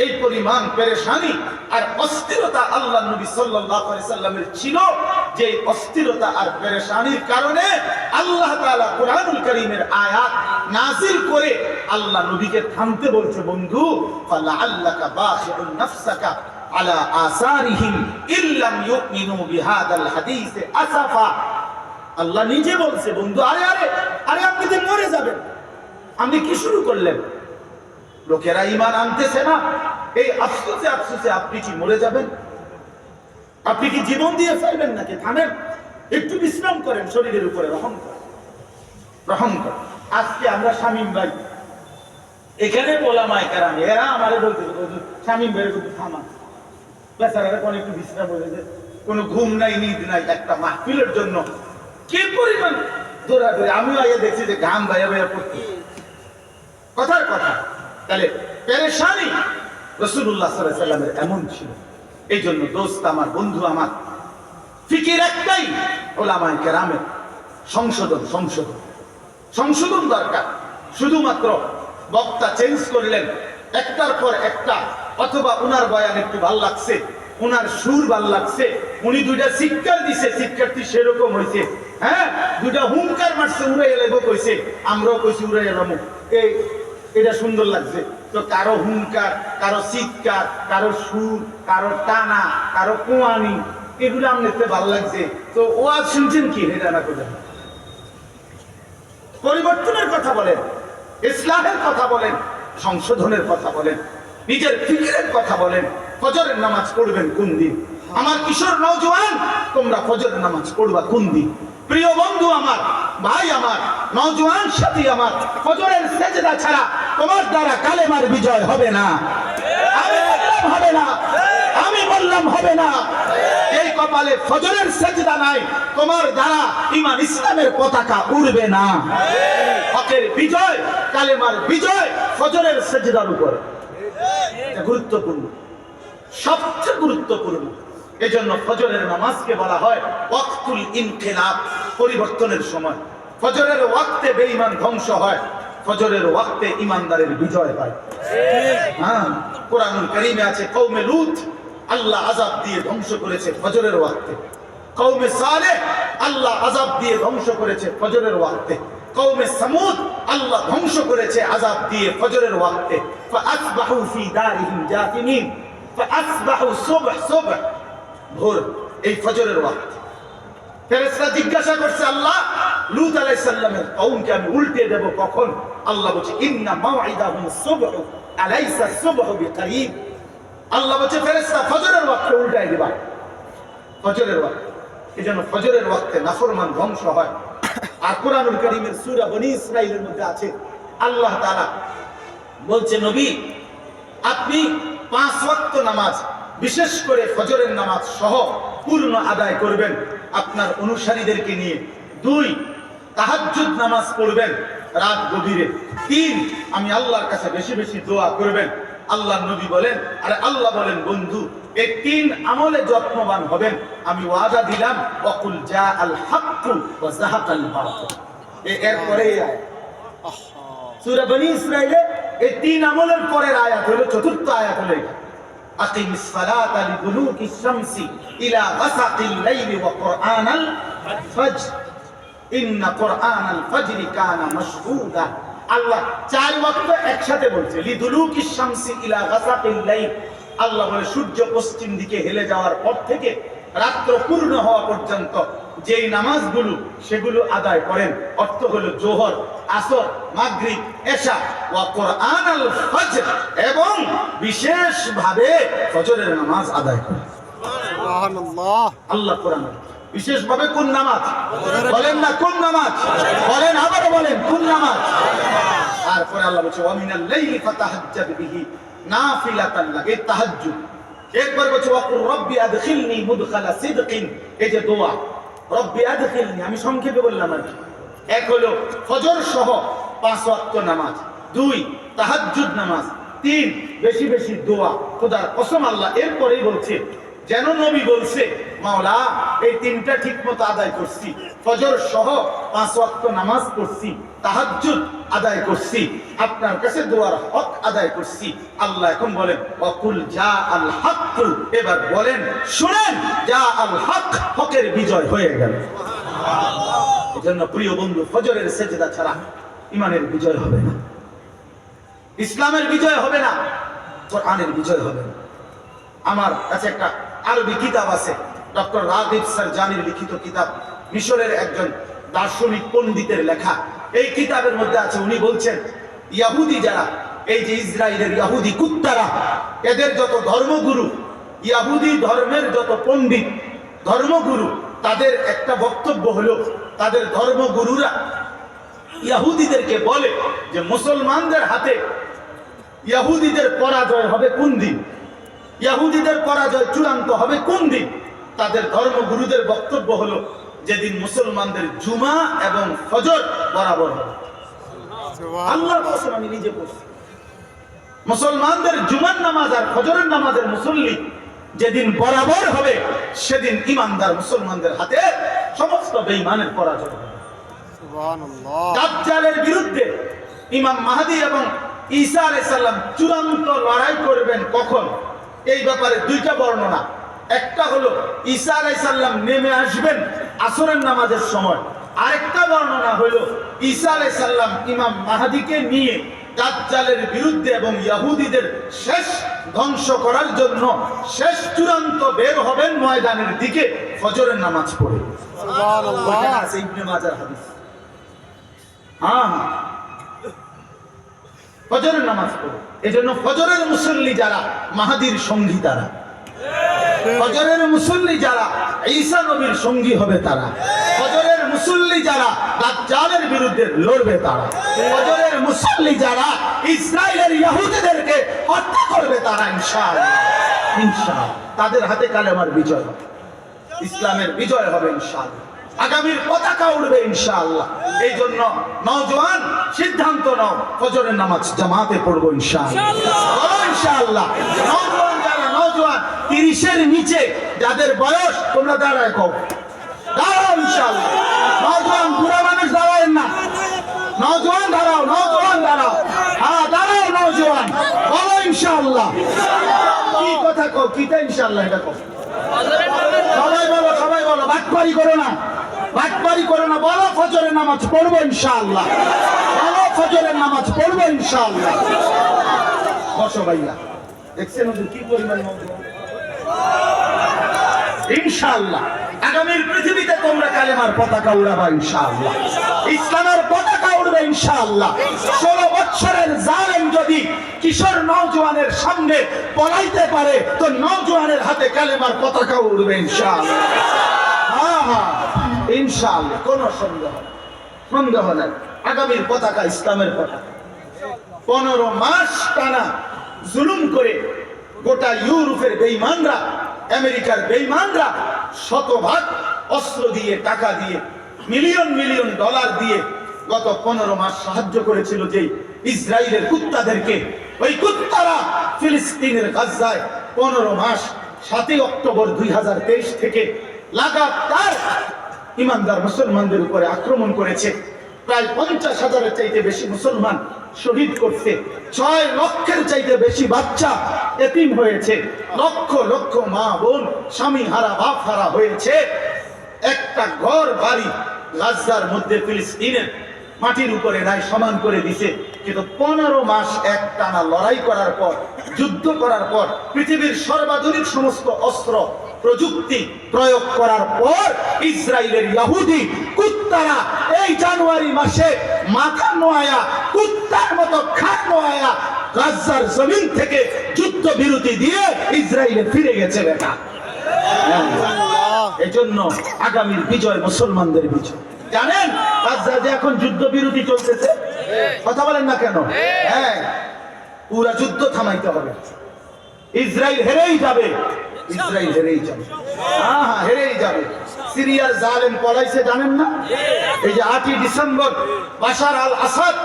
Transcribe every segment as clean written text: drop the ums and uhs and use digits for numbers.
এই পরিমাণ পেরেশানি আর অস্থিরতা আল্লাহ নবী সাল্লাল্লাহু আলাইহি সাল্লামের ছিল, যে অস্থিরতা আর পেরেশানির কারণে আল্লাহ তাআলা কুরআনুল কারীমের আয়াত নাযিল করে আল্লাহ নবীকে থামতে বলছে, বন্ধু ফালাআল্লাকা বাখিউন নাফসাকা আলা আসারিহিম ইল্লাম ইউমিনু বিহাদাল হাদিস আসাফা। আল্লাহ নিজে বলছে, বন্ধু আরে আরে আরে আপনি তো মরে যাবেন, আপনি কি শুরু করলেন? লোকেরা ঈমান আনতেছে না, এই আফসোসে আফসোসে আপনি কি মরে যাবেন? আপনি কি জীবন দিয়ে ফেলবেন নাকি? থামেন, একটু বিশ্রাম করেন, শরীরের উপরে রহম করেন, রহম করেন। আজকে আমরা শামীম ভাই এখানে ওলামায়ে কেরাম এরা আমারে বলতে শামীম ভাইয়ের একটু থামা, বেচারারা কোন একটু বিশ্রাম হয়ে যায়, কোনো ঘুম নাই নিদ নাই, একটা মাহফিলের জন্য কি পরিমাণ দৌড়াদৌড়ি। আমিও আগে দেখছি যে ঘাম ভাইয়া ভাইয়া পড়তে, কথার কথা। তাহলে পেরেশানি রাসূলুল্লাহ সাল্লাল্লাহু আলাইহি ওয়াসাল্লামের এমন ছিল। এই জন্য দোস্ত আমার, বন্ধু আমার, ফিকির একটাই, ওলামায়ে কেরামের সংশোধন সংশোধন সংশোধন দরকার। শুধুমাত্র বক্তা চেঞ্জ করলেন একটার পর একটা, অথবা উনার বয়ান একটু ভাল লাগছে, উনার সুর ভাল লাগছে, উনি দুইটা শিক্ষার দিছে, শিক্ষার্থী সেরকম হয়েছে, হ্যাঁ দুইটা হুঙ্কার মারছে, উড়ে এলেবো কইছে, আমরাও কইছি উড়ে এলামো, এটা সুন্দর লাগছে। তো কারো হুঙ্কার, কারো চিৎকার, কারো সুর, কারো টানা, কারো কোয়ানি, এগুলো আমনেতে ভালো লাগছে। তো ওয়াজ শুনছেন কি এটা না করে পরিবর্তনের কথা বলেন, ইসলামের কথা বলেন, সংশোধনের কথা বলেন, নিজের ফিকিরের কথা বলেন। ফজরের নামাজ পড়বেন কোন দিন? আমার কিশোর নওজোয়ান, তোমরা ফজরের নামাজ পড়বা কোন দিন? প্রিয় বন্ধু আমার, ভাই আমার, নওজোয়ান সাথী আমার, ফজরের সেজদা ছাড়া তোমার দ্বারা কালেমার বিজয় হবে না। আমি বললাম হবে না, আমি বললাম হবে না। এই কপালে ফজরের সেজদা নাই, তোমার দ্বারা ঈমান ইসলামের পতাকা উড়বে না। হকের বিজয়, কালেমার বিজয় ফজরের সেজদার উপরে। এটা গুরুত্বপূর্ণ, সবচেয়ে গুরুত্বপূর্ণ। এজন্য ফজরের নামাজকে বলা হয় ওয়াক্তুল ইনকিলাব, পরিবর্তনের সময়। ফজরের ওয়াক্তে বেঈমান ধ্বংস হয়, ফজরের ওয়াক্তে ঈমানদারের বিজয় হয়। হ্যাঁ, কোরআনুল কারীমে আছে কওমে লূত আল্লাহ আযাব দিয়ে ধ্বংস করেছে ফজরের ওয়াক্তে, কওমে সালেহ আল্লাহ আযাব দিয়ে ধ্বংস করেছে ফজরের ওয়াক্তে, কওমে সামুদ আল্লাহ ধ্বংস করেছে আযাব দিয়ে ফজরের ওয়াক্তে। ফাআসবাহু ফি দারিহিম জাতিমিন, ফাআসবাহু সুবহ সুবহ, ভোর, এই ফজরের ওয়াক্ত। ফেরেশতা জিজ্ঞাসা করছে, আল্লাহ লূত আলাইহিস সালামের কওমকে আমি উল্টে দেব কখন? আল্লাহ বলছে ইন্না মাউইদাহুম সুবহ আলাইসা সুবহু বিকরীব। আল্লাহ বলছে ফেরেশতা ফজরের ওয়াক্তে উল্টাই দিবা, ফজরের ওয়াক্তে। এজন্য ফজরের ওয়াক্তে নাফরমান ধ্বংস হয়। আর কোরআনুল কারীমের সূরা বনী ইসরাঈলের মধ্যে আছে, আল্লাহ তাআলা বলছে নবী আপনি 5 ওয়াক্ত নামাজ, বিশেষ করে ফজরের নামাজ সহ পূর্ণ আদায় করবেন আপনার অনুসারীদেরকে নিয়ে। 2 তাহাজ্জুদ নামাজ পড়বেন রাত গভীরে। 3 আমি আল্লাহর কাছে বেশি বেশি দোয়া করবেন। আল্লাহ নবী বলেন, আরে আল্লাহ বলেন বন্ধু এই 3 আমলে যত্নবান হবেন, আমি ওয়াদা দিলাম ওয়াকুল জা আল হাক্কু ওয়া যাহাকাল বাতিল। এরপরে সূরা বনী ইসরাঈলে এই 3 আমলের পরের আয়াত হলো, চতুর্থ আয়াত হলো আকিমিস সালাতা লিদুলুকিশ শামসি ইলা গাসাকিল লাইলি ওয়া কুরআনাল ফাজর ইন্না কুরআনাল ফাজরি কানা মাশহুদা। আল্লাহ 4 ওয়াক্ত একসাথে বলছে, লিদুলুকিশ শামসি ইলা গাসাকিল লাইল। আল্লাহ বলে সূর্য পশ্চিম দিকে হেলে যাওয়ার পর থেকে রাত্র পূর্ণ হওয়া পর্যন্ত যেই নামাজগুলো সেগুলো আদায় করেন, অর্থ হলো জোহর, আসর, মাগরিব, এশা ওয়া কুরআনাল ফাজর, এবং বিশেষভাবে ফজরের নামাজ আদায় করেন। সুবহানাল্লাহ। আল্লাহ কোরআনে বিশেষভাবে কোন নামাজ বলেন না, কোন নামাজ বলেন, আবার বলেন কোন নামাজ। তারপরে আল্লাহ বলছে ওয়া মিনাল লাইলি ফাতাহাজ্জাদ বিহি নাফিলাতান লাক, এই তাহাজ্জুদ। একবার বলছে ওয়াকুর রব্বি আদখিলনি মুদখালা সিদকিন, এই যে দোয়া রব্বি আদখিলনি, আমি সংক্ষেপে বললাম আর কি। এক হলো ফজর সহ 5 ওয়াক্ত নামাজ, 2 তাহাজ্জুদ নামাজ, 3 বেশি বেশি দোয়া। খোদার কসম আল্লাহ এরপরেই বলছে যেন নবী বলছে মাওলা এই তিনটা ঠিক মতো আদায় করছি, ফজর সহ 5 ওয়াক্ত নামাজ পড়ছি, তাহাজ্জুদ আদায় করছি, আপনার কাছে দোয়ার হক আদায় করছি। আল্লাহ এখন বলেন ওয়াকুল জা আল হক, এবার বলেন শুনেন জা আল হক, হকের বিজয় হয়ে গেল। এজন্য প্রিয় বন্ধু, ফজরের সেজদা ছাড়া ইমানের বিজয় হবে না, ইসলামের বিজয় হবে না, কোরআনের বিজয় হবে না। আমার কাছে একটা আরবি কিতাব আছে, ডক্টর রাগিব সারজানির লিখিত কিতাব, মিশরের একজন দার্শনিক পণ্ডিতের লেখা। এই কিতাবের মধ্যে আছে, উনি বলছেন ইহুদি যারা, এই যে ইসরায়েলের ইহুদি কুত্তারা, এদের যত ধর্মগুরু, ইহুদি ধর্মের যত পণ্ডিত ধর্মগুরু, তাদের একটা বক্তব্য হলো, তাদের ধর্মগুরুরা ইহুদিদেরকে বলে যে মুসলমানদের হাতে ইহুদিদের পরাজয় হবে কোন দিন, ইহুদিদের পরাজয় চূড়ান্ত হবে কোন দিন? তাদের ধর্মগুরুদের বক্তব্য হলো যেদিন মুসলমানদের জুমা এবং ফজর বরাবর হবে। আল্লাহর কসম, আমি নিজে পড়ছি, মুসলমানদের জুমার নামাজ আর ফজরের নামাজের মুসল্লি যেদিন বরাবর হবে, সেদিন ইমানদার মুসলমানদের হাতে সমস্ত বেঈমানের পরাজয় হবে। সুবহানাল্লাহ। দাজ্জালের বিরুদ্ধে ইমাম মাহদী এবং ঈসা আলাইহিস সালাম চূড়ান্ত লড়াই করবেন কখন? এই ব্যাপারে দুইটা বর্ণনা। একটা হলো ঈসা আলাইহিস সালাম নেমে আসবেন আসরের নামাজের সময়, আরেকটা বর্ণনা হলো ঈসা আলাইহিস সালাম ইমাম মাহদীকে নিয়ে দাজ্জালের বিরুদ্ধে এবং ইহুদিদের শেষ ধ্বংস করার জন্য শেষ চূড়ান্ত বের হবেন ময়দানের দিকে ফজরের নামাজ পড়ে। সুবহানাল্লাহ। এটা আছে ইবনে মাজার হাদিস। হ্যাঁ, ফজরের নামাজ পড়ে। এজন্য ফজরের মুসল্লি যারা মাহদীর সঙ্গী, তারা ফজরের মুসল্লি যারা ঈসা নবীর সঙ্গী হবে, তারা ফজরের মুসল্লি যারা দাজ্জালের বিরুদ্ধে লড়বে, তারা ফজরের মুসল্লি যারা ইসরায়েলের ইহুদিদেরকে হত্যা করবে, তারা ইনশাআল্লাহ ইনশাআল্লাহ তাদের হাতে কালেমার বিজয় হবে, ইসলামের বিজয় হবে ইনশাআল্লাহ, আগামীর পতাকা উড়বে ইনশাআল্লাহ। এই জন্য নওজোয়ান সিদ্ধান্ত নাও, ফজরের নামাজ জামাতে পড়বো ইনশাআল্লাহ, ইনশাআল্লাহ। নওজোয়ান যারা, নওজোয়ান 30-এর নিচে যাদের বয়স, তোমরা দাঁড়ায় কও, দাঁড়াও ইনশাআল্লাহ। নওজোয়ান বুড়া মানুষ দাঁড়ায় না, নওজোয়ান দাঁড়াও, নওজোয়ান দাঁড়াও, হ্যাঁ দাঁড়াও নওজোয়ান, বলো ইনশাআল্লাহ। কি কথা কও, কিটা ইনশাআল্লাহ, এটা কও, সবাই বলো, সবাই বলো, বাটপারি করো না, বাটপারি করো না, বলো ফজরের নামাজ পড়বো ইনশাআল্লাহ, বলো ফজরের নামাজ পড়বো ইনশাআল্লাহ। বসো ভাইয়া, দেখছেন ওদের কি পরিমাণ নওজোয়ান ইনশাআল্লাহ। আগামীর পৃথিবীতে তোমরা কালেমার পতাকা উড়াবা ইনশাআল্লাহ, ইসলামের পতাকা উড়বে ইনশাআল্লাহ। 16 বছরের জালেম যদি কিশোর নওজোয়ানের সামনে পলাইতে পারে, তো নওজোয়ানের হাতে কালেমার পতাকা উড়বে ইনশাআল্লাহ। হ্যাঁ হ্যাঁ ইনশাআল্লাহ, কোনো সন্দেহ নাই। আগামীর পতাকা ইসলামের পতাকা। 15 মাস টানা জুলুম করে গোটা ইউরোপের বেঈমানরা, আমেরিকার বেঈমানরা শতভাগ অস্ত্র দিয়ে, টাকা দিয়ে, মিলিয়ন মিলিয়ন ডলার দিয়ে গত 15 মাস সাহায্য করেছিল যে ইসরায়েলের কুত্তাদেরকে। ওই কুত্তারা ফিলিস্তিনের গাজায় 15 মাস 7 অক্টোবর 2023 থেকে লাগাতার ইমানদার মুসলমানদের উপরে আক্রমণ করেছে। প্রায় 50,000-এর চাইতে বেশি মুসলমান শহীদ করছে, 6 লক্ষের চাইতে বেশি বাচ্চা এতিম হয়েছে, লক্ষ লক্ষ মা বোন স্বামী হারা, বাপ হারা হয়েছে। একটা ঘর বাড়ি গাজার মধ্যে ফিলিস্তিনের মাটির উপরে নাই সমান করে দিছে। কিন্তু 15 মাস এক টানা লড়াই করার পর, যুদ্ধ করার পর, পৃথিবীর সর্বাধুনিক সমস্ত অস্ত্র প্রযুক্তি প্রয়োগ করার পর ইসরায়েলের ইহুদি কুত্তারা এই জানুয়ারি মাসে মাথা নোয়া, কুত্তার মতো খাট নোয়া গাজার জমিন থেকে যুদ্ধ বিরতি দিয়ে ইসরায়েলে ফিরে গেছে বেটা। এজন্য আগামীর বিজয় মুসলমানদের বিজয়। জানেন গাজাতে এখন যুদ্ধ বিরতি চলতেছে, কথা বলেন না কেন? হ্যাঁ, পুরা যুদ্ধ থামাইতে হবে। ইসরায়েল হেরেই যাবে, ইসরায়েল হেরেই যাবে, হ্যাঁ হ্যাঁ হেরেই যাবে। সিরিয়ার জালেম পলাইছে জানেন না? এই যে 8ই ডিসেম্বর বাশার আল আসাদ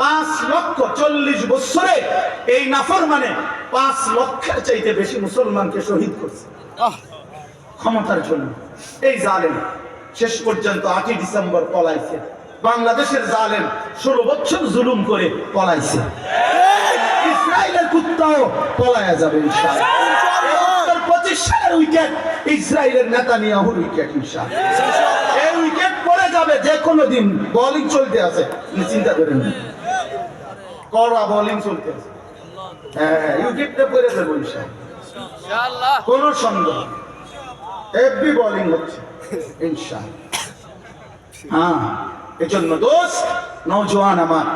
5 লক্ষ 40 বছরে এই নাফরমানে 5 লক্ষের চাইতে বেশি মুসলমানকে শহীদ করছে। ক্ষমতার জন্য। এই জালেম শেষ পর্যন্ত 8ই ডিসেম্বর পলাইছে। বাংলাদেশের জালেম 16 বছর জুলুম করে পলাইছে। ইসরায়েলের কুত্তাও পলায়া যাবে ইনশাআল্লাহ। 25 সালের উইকেট ইসরায়েলের নেতানিয়াহুর উইকেট ইনশাআল্লাহ। এই উইকেট পড়ে যাবে যে কোনো দিন। বোলিং চলতে আছে, চিন্তা করেন না, কড়া বোলিং চলতে আছে। হ্যাঁ, উইকেটটা পড়ে যাবে ইনশাআল্লাহ, কোনো সন্দেহ। হেভি বোলিং হচ্ছে ইনশাআল্লাহ। হ্যাঁ, এজন্য দোস্ত, নওজোয়ান আমার,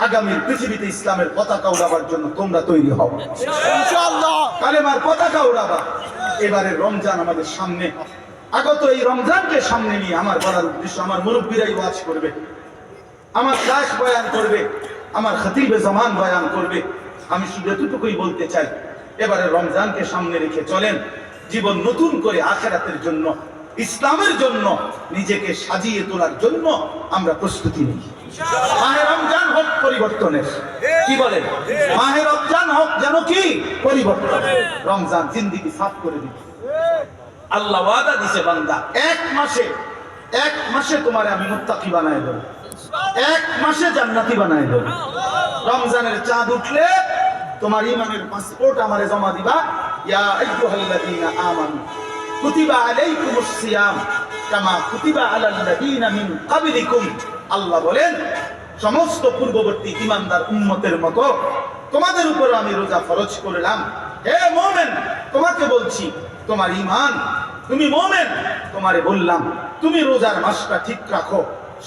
আগামীর পৃথিবীতে ইসলামের পতাকা উড়াবার জন্য তোমরা তৈরি হও ইনশাআল্লাহ। কালেমার পতাকা উড়াবা। এবারে রমজান আমাদের সামনে, আগত এই রমজানকে সামনে নিয়ে আমার বলার উদ্দেশ্য, আমার মুরব্বীরাই ওয়াজ করবে, আমার শায়েখ বয়ান করবে, আমার খতিবে জামান বয়ান করবে। আমি শুধু এতটুকুই বলতে চাই, এবারে রমজানকে সামনে রেখে চলেন জীবন নতুন করে আখিরাতের জন্য, ইসলামের জন্য নিজেকে সাজিয়ে তোলার জন্য আমরা প্রস্তুতি নিই। মাহে রমজান হোক পরিবর্তনের, কি বলেন? মাহে রমজান হোক যেন কি পরিবর্তন। রমজান জিন্দেগি সাফ করে দিবে। আল্লাহ ওয়াদা দিছে, বান্দা এক মাসে তোমারে আমি মুত্তাকি বানায় দেব, এক মাসে জান্নাতি বানায় দেব। রমজানের চাঁদ উঠলে তোমার ঈমানের পাসপোর্ট আমারে জমা দিবা। ইয়া আইয়ুহাল্লাযীনা আমানু কুতিবা আলাইকুমুস সিয়াম কামা কুতিবা আলাল্লাযীনা মিন ক্বাবলিকুম। আল্লাহ বলেন, সমস্ত পূর্ববর্তী ঈমানদার উম্মতের মতো তোমাদের উপর আমি রোজা ফরজ করলাম। হে মুমিন, তোমাকে বলছি, তোমার ঈমান, তুমি মুমিন, তোমারে বললাম তুমি রোজার মাসটা ঠিক রাখো,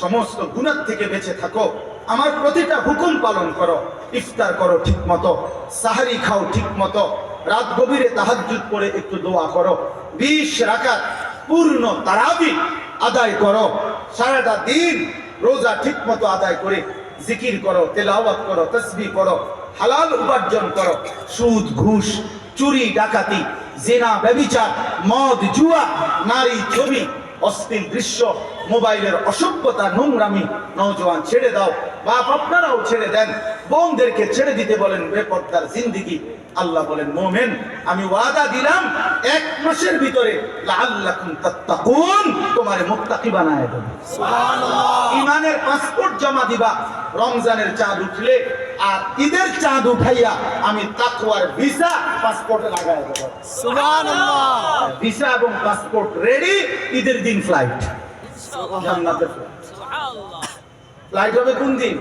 সমস্ত গুনাহ থেকে বেঁচে থাকো, আমার প্রতিটা হুকুম পালন করো, ইফতার করো ঠিক মতো, সাহরি খাও ঠিক মতো, রাত গভীরে তাহাজ্জুদ পড়ে একটু দোয়া করো, 20 রাকাত পূর্ণ তারাবি আদায় করো, সারাটা দিন রোজা ঠিক মতো আদায় করে জিকির করো, তেলাওয়াত করো, তাসবিহ করো, হালাল উপার্জন করো, সুদ ঘুষ চুরি ডাকাতি জিনা ব্যভিচার মদ জুয়া নারী ছবি অশ্লীল দৃশ্য মোবাইলের অসভ্যতা নোংরামি নওজোয়ান ছেড়ে দাও। বাপ আপনারাও ছেড়ে দেন, বোনদেরকে ছেড়ে দিতে বলেন বেপরদার জিন্দেগি। আল্লাহ বলেন, মোমেন আমি ওয়াদা দিলাম এক মাসের ভিতরে লাআল্লাকুম তাত্তাকুন, তোমারে মুত্তাকি বানায় দেব। সুবহানাল্লাহ। ঈমানের পাসপোর্ট জমা দিবা রমজানের চাঁদ উঠলে, আর ঈদের চাঁদ উঠাইয়া আমি তাকওয়ার ভিসা পাসপোর্টে লাগায় দেব। সুবহানাল্লাহ। ভিসা এবং পাসপোর্ট রেডি, ঈদের দিন ফ্লাইট, জান্নাতের ফ্লাইট। সুবহানাল্লাহ। ফ্লাইট হবে কোন দিন?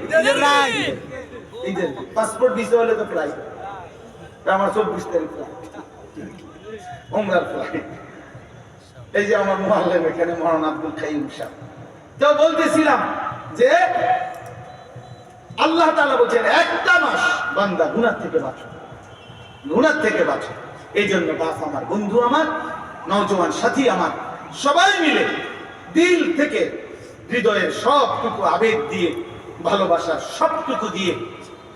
ঈদের। পাসপোর্ট ভিসা হলে তো ফ্লাইট, আমার 24 তারিখ ফ্লাইট, ওমরার ফ্লাইট। এই যে আমার মুআল্লিম এখানে মাওলানা আব্দুল কাইয়ুম সাহেব, তো বলতেছিলাম যে আল্লাহ তাআলা বলেন একটা মাস বান্দা গুনাহ থেকে বাঁচো, গুনাহ থেকে বাঁচো। এই জন্য বাপ আমার, বন্ধু আমার, নওজোয়ান সাথী আমার, সবাই মিলে দিল থেকে হৃদয়ের সবটুকু আবেগ দিয়ে, ভালোবাসার সবটুকু দিয়ে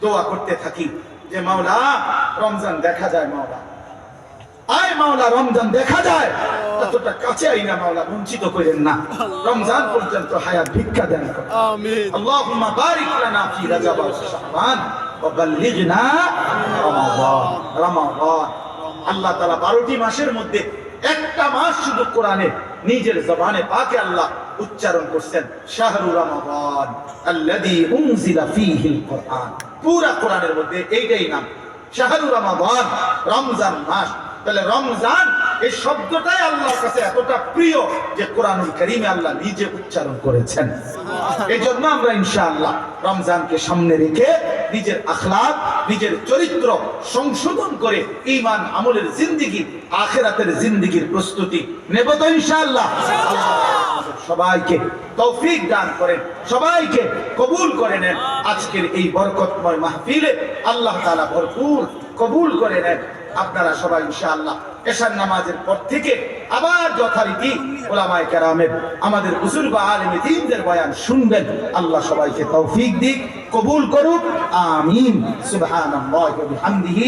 দোয়া করতে থাকি যে মাওলা রমজান দেখা যায়, মাওলা আয়, মাওলা রমজান দেখা যায়, ততটা কাছে আই না মাওলা, বঞ্চিত করেন না, রমজান পর্যন্ত হায়াত ভিক্ষা দেন আমিন। আল্লাহুম্মা বারিক লানা ফি রাজাব ওয়া শাবান ওয়া বাল্লিগনা রমাদান। রমাদান আল্লাহ তাআলা 12টি মাসের মধ্যে একটা মাস শুধু কোরআনে নিজের জবানে পাকে আল্লাহ উচ্চারণ করছেন, শাহরু রমাদান আল্লাযী উনজিলা ফীহিল কুরআন। পুরা কোরআনের মধ্যে এইটাই নাম, শাহরু রমাদান, রমজান মাস। তাহলে রমজান এই শব্দটাই আল্লাহর কাছে এতটা প্রিয় যে কোরআনুল কারীমে আল্লাহ নিজে উচ্চারণ করেছেন। এই জন্য আমরা ইনশাআল্লাহ রমজানকে সামনে রেখে নিজের আখলাক, নিজের চরিত্র সংশোধন করে ঈমান আমলের জিন্দেগি, আখিরাতের জিন্দেগির প্রস্তুতি নেব তো ইনশাআল্লাহ। সবাইকে তৌফিক দান করেন, সবাইকে কবুল করে নেন। আজকের এই বরকতময় মাহফিলে আল্লাহ তাআলা ভরপুর কবুল করে নেন। আপনারা সবাই ইনশাআল্লাহ এশার নামাজের পর থেকে আবার যথারীতি উলামায়ে কেরামের, আমাদের বুজুর্গ আলেমে দ্বীনদের বয়ান শুনবেন। আল্লাহ সবাইকে তৌফিক দিক, কবুল করুক, আমিন। সুবহানাল্লাহি ওয়া বিহামদিহি।